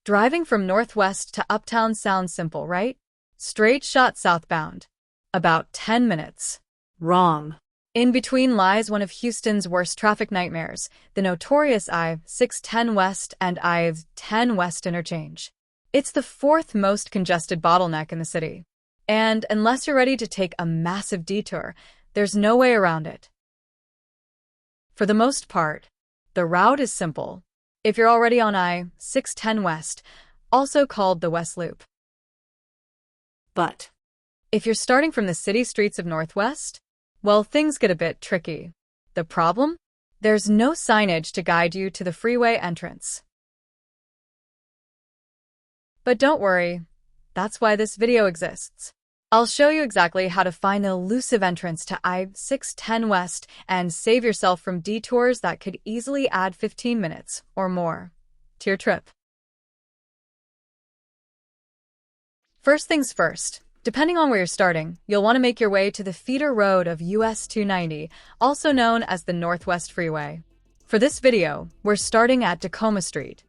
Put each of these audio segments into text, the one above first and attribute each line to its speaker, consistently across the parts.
Speaker 1: Driving from Northwest to Uptown sounds simple, right? Straight shot southbound. About 10 minutes.
Speaker 2: Wrong.
Speaker 1: In between lies one of Houston's worst traffic nightmares, the notorious I-610 West and I-10 West interchange. It's the fourth most congested bottleneck in the city. And unless you're ready to take a massive detour, there's no way around it. For the most part, the route is simple. If you're already on I-610 West, also called the West Loop.
Speaker 2: But
Speaker 1: if you're starting from the city streets of Northwest, well, things get a bit tricky. The problem? There's no signage to guide you to the freeway entrance. But don't worry, that's why this video exists. I'll show you exactly how to find the elusive entrance to I-610 West and save yourself from detours that could easily add 15 minutes or more to your trip. First things first, depending on where you're starting, you'll want to make your way to the feeder road of US 290, also known as the Northwest Freeway. For this video, we're starting at Tacoma Street.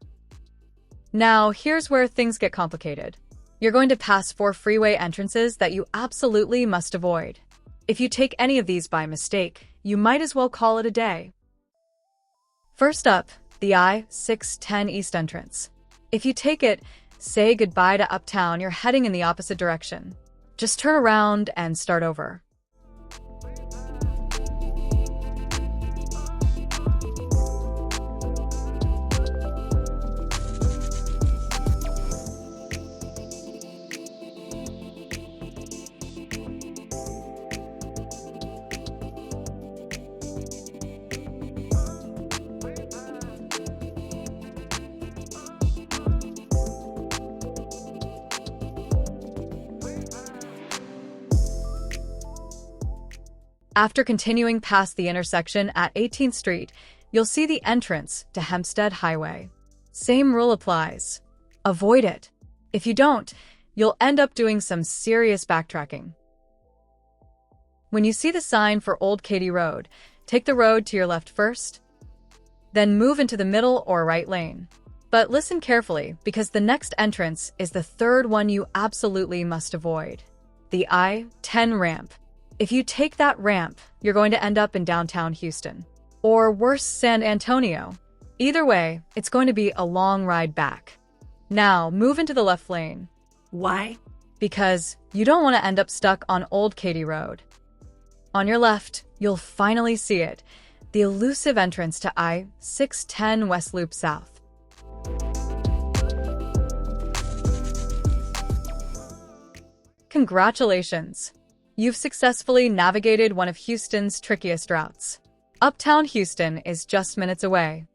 Speaker 1: Now, here's where things get complicated. You're going to pass 4 freeway entrances that you absolutely must avoid. If you take any of these by mistake, you might as well call it a day. First up, the I-610 East entrance. If you take it, say goodbye to Uptown, you're heading in the opposite direction. Just turn around and start over. After continuing past the intersection at 18th Street, you'll see the entrance to Hempstead Highway. Same rule applies. Avoid it. If you don't, you'll end up doing some serious backtracking. When you see the sign for Old Katy Road, take the road to your left first, then move into the middle or right lane. But listen carefully, because the next entrance is the third one you absolutely must avoid. The I-10 ramp. If you take that ramp, you're going to end up in downtown Houston. Or worse, San Antonio. Either way, it's going to be a long ride back. Now, move into the left lane.
Speaker 2: why?
Speaker 1: Because you don't want to end up stuck on Old Katy Road. On your left, you'll finally see it, the elusive entrance to I-610 West Loop South. Congratulations! You've successfully navigated one of Houston's trickiest routes. Uptown Houston is just minutes away.